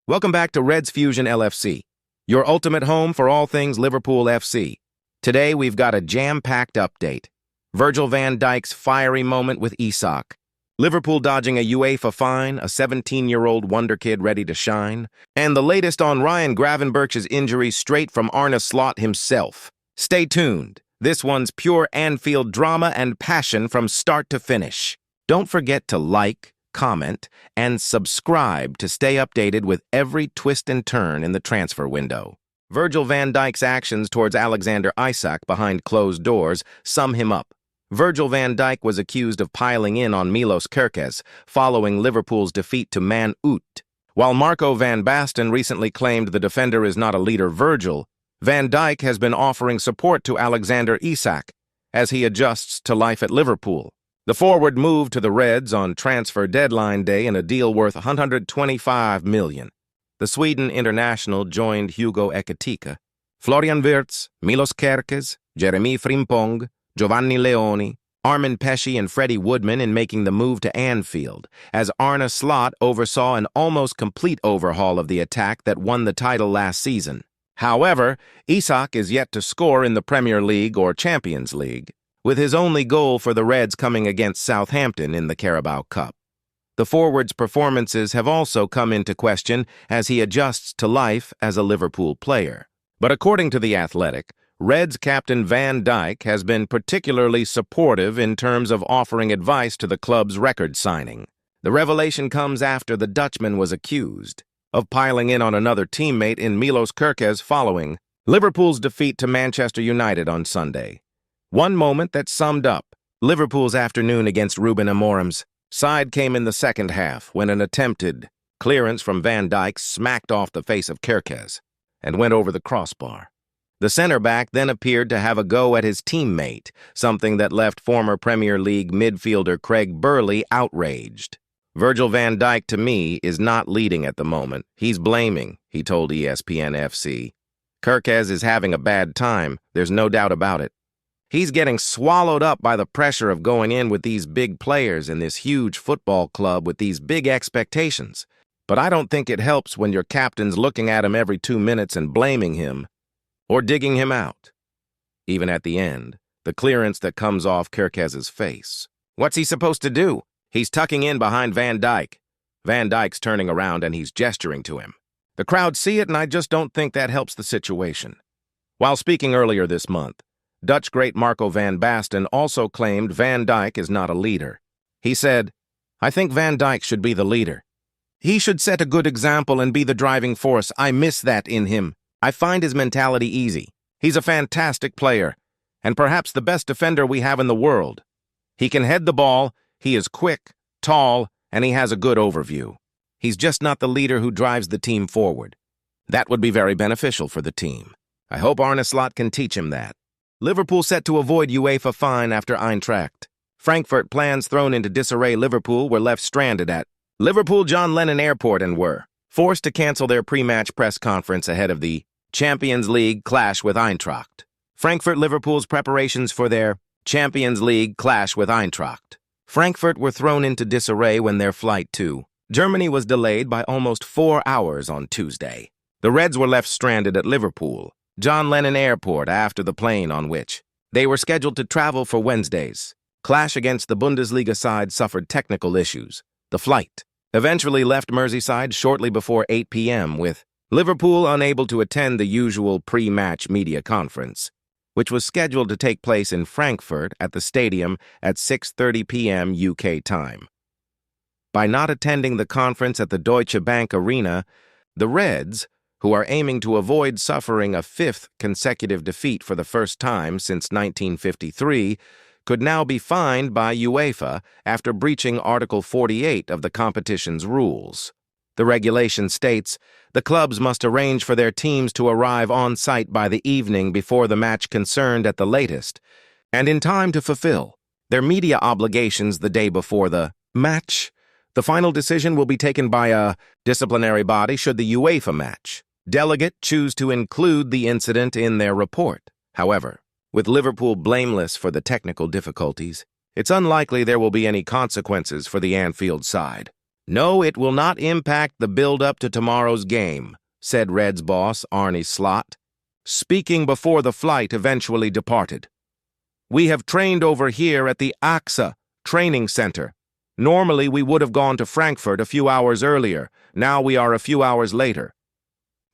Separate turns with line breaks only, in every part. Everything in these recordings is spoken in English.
Welcome back to Reds Fusion LFC, your ultimate home for all things Liverpool FC. Today we've got a jam-packed update. Virgil van Dijk's fiery moment with Isak. Liverpool dodging a Uefa fine, a 17-year-old wonderkid ready to shine, and the latest on Ryan Gravenberch's injury straight from Arne Slot himself. Stay tuned. This one's pure Anfield drama and passion from start to finish. Don't forget to like, comment, and subscribe to stay updated with every twist and turn in the transfer window. Virgil van Dijk's actions towards Alexander Isak behind closed doors sum him up. Virgil van Dijk was accused of piling in on Milos Kerkez following Liverpool's defeat to Man Ut. While Marco van Basten recently claimed the defender is not a leader Virgil, Van Dijk has been offering support to Alexander Isak as he adjusts to life at Liverpool. The forward moved to the Reds on transfer deadline day in a deal worth $125 million. The Sweden international joined Hugo Ekitike, Florian Wirtz, Milos Kerkez, Jeremy Frimpong, Giovanni Leoni, Armin Pesci, and Freddie Woodman in making the move to Anfield, as Arne Slot oversaw an almost complete overhaul of the attack that won the title last season. However, Isak is yet to score in the Premier League or Champions League, with his only goal for the Reds coming against Southampton in the Carabao Cup. The forward's performances have also come into question as he adjusts to life as a Liverpool player. But according to The Athletic, Reds captain Van Dijk has been particularly supportive in terms of offering advice to the club's record signing. The revelation comes after the Dutchman was accused of piling in on another teammate in Milos Kerkez following Liverpool's defeat to Manchester United on Sunday. One moment that summed up Liverpool's afternoon against Ruben Amorim's side came in the second half when an attempted clearance from Van Dijk smacked off the face of Kerkez and went over the crossbar. The center-back then appeared to have a go at his teammate, something that left former Premier League midfielder Craig Burley outraged. Virgil van Dijk, to me, is not leading at the moment. He's blaming, he told ESPN FC. Kerkez is having a bad time, there's no doubt about it. He's getting swallowed up by the pressure of going in with these big players in this huge football club with these big expectations. But I don't think it helps when your captain's looking at him every 2 minutes and blaming him or digging him out. Even at the end, the clearance that comes off Kerkez's face. What's he supposed to do? He's tucking in behind Van Dijk. Van Dijk's turning around and he's gesturing to him. The crowd see it, and I just don't think that helps the situation. While speaking earlier this month, Dutch great Marco van Basten also claimed Van Dijk is not a leader. He said, "I think Van Dijk should be the leader. He should set a good example and be the driving force. I miss that in him. I find his mentality easy. He's a fantastic player, and perhaps the best defender we have in the world. He can head the ball, he is quick, tall, and he has a good overview. He's just not the leader who drives the team forward. That would be very beneficial for the team. I hope Arne Slot can teach him that." Liverpool set to avoid Uefa fine after Eintracht Frankfurt plans thrown into disarray. Liverpool were left stranded at Liverpool John Lennon Airport and were forced to cancel their pre-match press conference ahead of the Champions League clash with Eintracht Frankfurt. Liverpool's preparations for their Champions League clash with Eintracht Frankfurt were thrown into disarray when their flight to Germany was delayed by almost 4 hours on Tuesday. The Reds were left stranded at Liverpool John Lennon Airport after the plane on which they were scheduled to travel for Wednesday's clash against the Bundesliga side suffered technical issues. The flight eventually left Merseyside shortly before 8 p.m. with Liverpool unable to attend the usual pre-match media conference, which was scheduled to take place in Frankfurt at the stadium at 6:30 p.m. UK time. By not attending the conference at the Deutsche Bank Arena, the Reds, who are aiming to avoid suffering a 5th consecutive defeat for the first time since 1953, could now be fined by UEFA after breaching Article 48 of the competition's rules. The regulation states the clubs must arrange for their teams to arrive on site by the evening before the match concerned at the latest, and in time to fulfill their media obligations the day before the match. The final decision will be taken by a disciplinary body should the UEFA match delegate choose to include the incident in their report. However, with Liverpool blameless for the technical difficulties, it's unlikely there will be any consequences for the Anfield side. No, it will not impact the build-up to tomorrow's game, said Reds boss Arne Slot, speaking before the flight eventually departed. We have trained over here at the AXA training center. Normally we would have gone to Frankfurt a few hours earlier. Now we are a few hours later.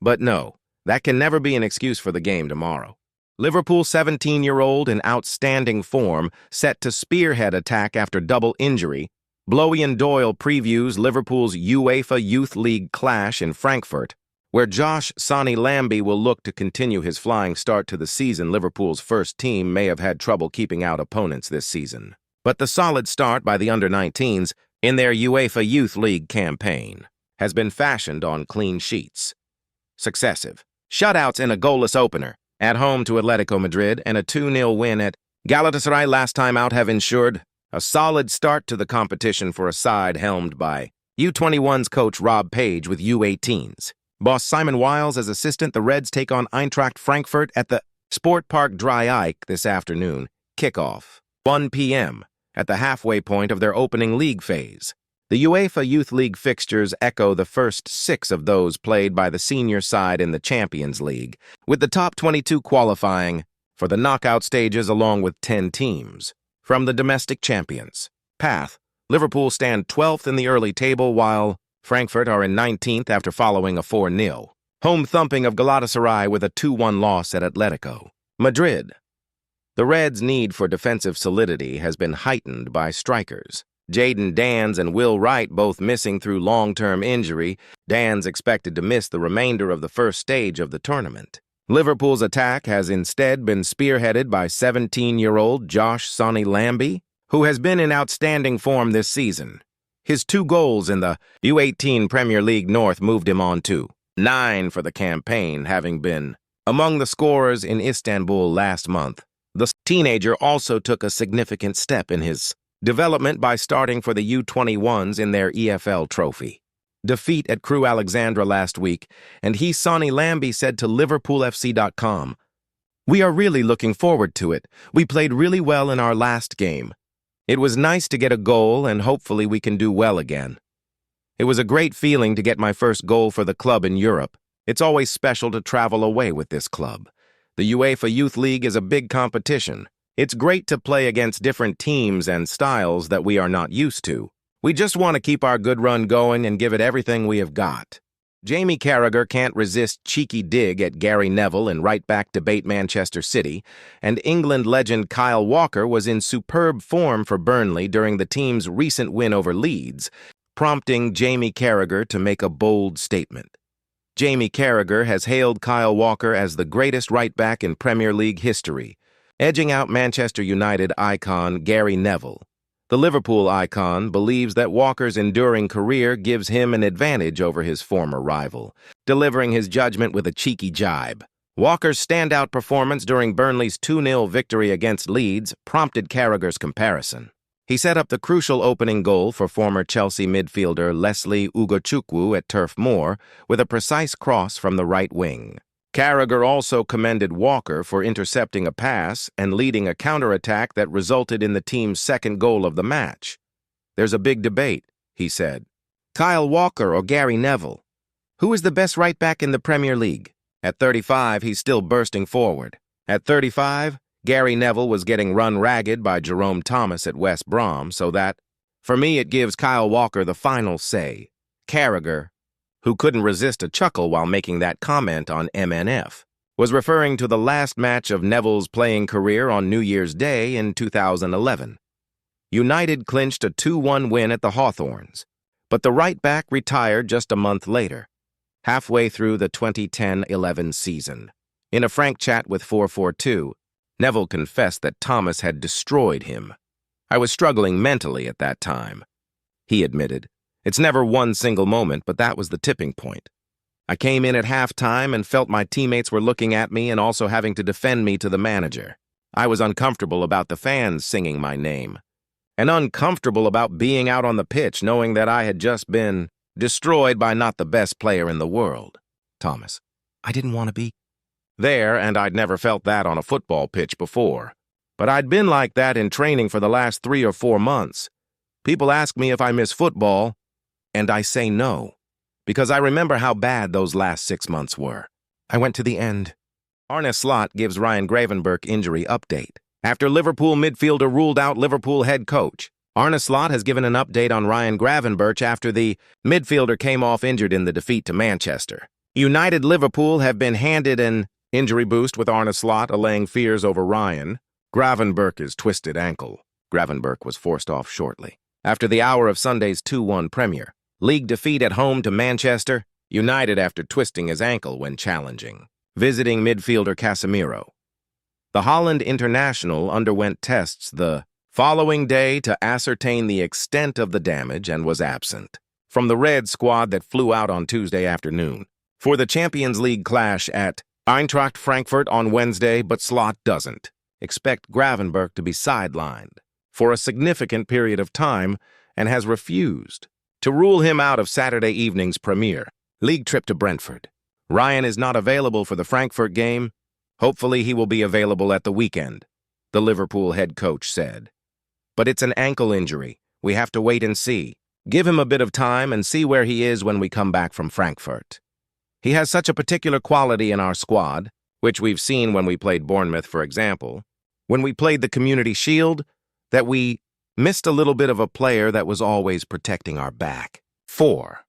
But no, that can never be an excuse for the game tomorrow. Liverpool's 17-year-old in outstanding form, set to spearhead attack after double injury, Blowian Doyle previews Liverpool's UEFA Youth League clash in Frankfurt, where Josh Sonny Lambie will look to continue his flying start to the season. Liverpool's first team may have had trouble keeping out opponents this season, but the solid start by the under-19s in their UEFA Youth League campaign has been fashioned on clean sheets. Successive shutouts in a goalless opener at home to Atletico Madrid and a 2-0 win at Galatasaray last time out have ensured a solid start to the competition for a side helmed by U21's coach Rob Page with U18s. Boss Simon Wiles as assistant. The Reds take on Eintracht Frankfurt at the Sport Park Dreieich this afternoon. Kickoff, 1 p.m., at the halfway point of their opening league phase. The UEFA Youth League fixtures echo the first 6 of those played by the senior side in the Champions League, with the top 22 qualifying for the knockout stages along with 10 teams. From the domestic champions path, Liverpool stand 12th in the early table, while Frankfurt are in 19th after following a 4-0 home thumping of Galatasaray with a 2-1 loss at Atletico Madrid. The Reds' need for defensive solidity has been heightened by strikers Jadon Danns and Will Wright both missing through long-term injury. Danns expected to miss the remainder of the first stage of the tournament. Liverpool's attack has instead been spearheaded by 17-year-old Josh Sonny Lambie, who has been in outstanding form this season. His 2 goals in the U18 Premier League North moved him on to 9 for the campaign, having been among the scorers in Istanbul last month. The teenager also took a significant step in his development by starting for the U21s in their EFL trophy defeat at Crewe Alexandra last week, and Sonny Lambie said to LiverpoolFC.com, "We are really looking forward to it. We played really well in our last game. It was nice to get a goal, and hopefully we can do well again. It was a great feeling to get my first goal for the club in Europe. It's always special to travel away with this club. The UEFA Youth League is a big competition. It's great to play against different teams and styles that we are not used to. We just want to keep our good run going and give it everything we have got." Jamie Carragher can't resist cheeky dig at Gary Neville in right-back debate Manchester City, and England legend Kyle Walker was in superb form for Burnley during the team's recent win over Leeds, prompting Jamie Carragher to make a bold statement. Jamie Carragher has hailed Kyle Walker as the greatest right-back in Premier League history, edging out Manchester United icon Gary Neville. The Liverpool icon believes that Walker's enduring career gives him an advantage over his former rival, delivering his judgment with a cheeky jibe. Walker's standout performance during Burnley's 2-0 victory against Leeds prompted Carragher's comparison. He set up the crucial opening goal for former Chelsea midfielder Leslie Ugochukwu at Turf Moor with a precise cross from the right wing. Carragher also commended Walker for intercepting a pass and leading a counterattack that resulted in the team's second goal of the match. "There's a big debate," he said. "Kyle Walker or Gary Neville? Who is the best right-back in the Premier League?" At 35, he's still bursting forward. At 35, Gary Neville was getting run ragged by Jerome Thomas at West Brom, so that, for me, it gives Kyle Walker the final say. Carragher, who couldn't resist a chuckle while making that comment on MNF, was referring to the last match of Neville's playing career on New Year's Day in 2011. United clinched a 2-1 win at the Hawthorns, but the right-back retired just a month later, halfway through the 2010-11 season. In a frank chat with 442, Neville confessed that Thomas had destroyed him. "I was struggling mentally at that time," he admitted. "It's never one single moment, but that was the tipping point. I came in at halftime and felt my teammates were looking at me and also having to defend me to the manager. I was uncomfortable about the fans singing my name, and uncomfortable about being out on the pitch knowing that I had just been destroyed by not the best player in the world." Thomas: "I didn't want to be there, and I'd never felt that on a football pitch before. But I'd been like that in training for the last 3 or 4 months. People ask me if I miss football, And I say no, because I remember how bad those last 6 months were. I went to the end. Arne Slot gives Ryan Gravenberch injury update. After Liverpool midfielder ruled out Liverpool head coach, Arne Slot has given an update on Ryan Gravenberch after the midfielder came off injured in the defeat to Manchester. United Liverpool have been handed an injury boost with Arne Slot allaying fears over Ryan Gravenberch's twisted ankle. Gravenberch was forced off shortly. After the hour of Sunday's 2-1 Premier League defeat at home to Manchester United after twisting his ankle when challenging, visiting midfielder Casemiro. The Holland international underwent tests the following day to ascertain the extent of the damage and was absent from the Red squad that flew out on Tuesday afternoon for the Champions League clash at Eintracht Frankfurt on Wednesday, but Slot doesn't expect Gravenberch to be sidelined for a significant period of time and has refused to rule him out of Saturday evening's Premier League trip to Brentford. Ryan is not available for the Frankfurt game. Hopefully he will be available at the weekend, the Liverpool head coach said. But it's an ankle injury. We have to wait and see. Give him a bit of time and see where he is when we come back from Frankfurt. He has such a particular quality in our squad, which we've seen when we played Bournemouth, for example, when we played the Community Shield, that we missed a little bit of a player that was always protecting our back. 4.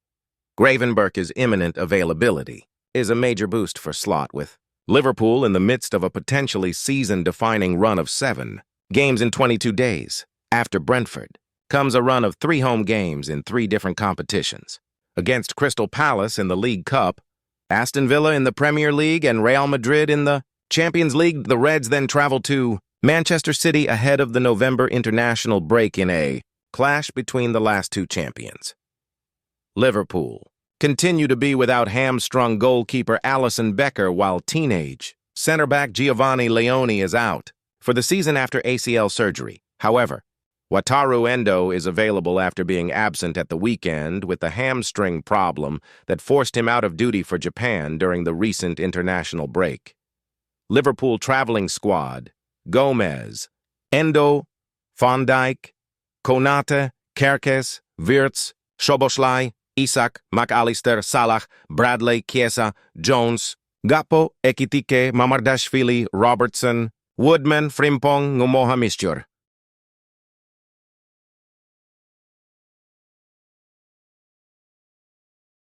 Gravenberch's imminent availability is a major boost for Slot, with Liverpool in the midst of a potentially season-defining run of 7 games in 22 days. After Brentford comes a run of 3 home games in 3 different competitions. Against Crystal Palace in the League Cup, Aston Villa in the Premier League, and Real Madrid in the Champions League, the Reds then travel to Manchester City ahead of the November international break in a clash between the last 2 champions. Liverpool continue to be without hamstrung goalkeeper Alisson Becker, while teenage center-back Giovanni Leone is out for the season after ACL surgery. However, Wataru Endo is available after being absent at the weekend with a hamstring problem that forced him out of duty for Japan during the recent international break. Liverpool traveling squad: Gomez, Endo, Van Dijk, Konate, Kerkez, Wirtz, Szoboszlai, Isak, McAllister, Salah, Bradley, Chiesa, Jones, Gakpo, Ekitike, Mamardashvili, Robertson, Woodman, Frimpong, Ngumoha Mistur.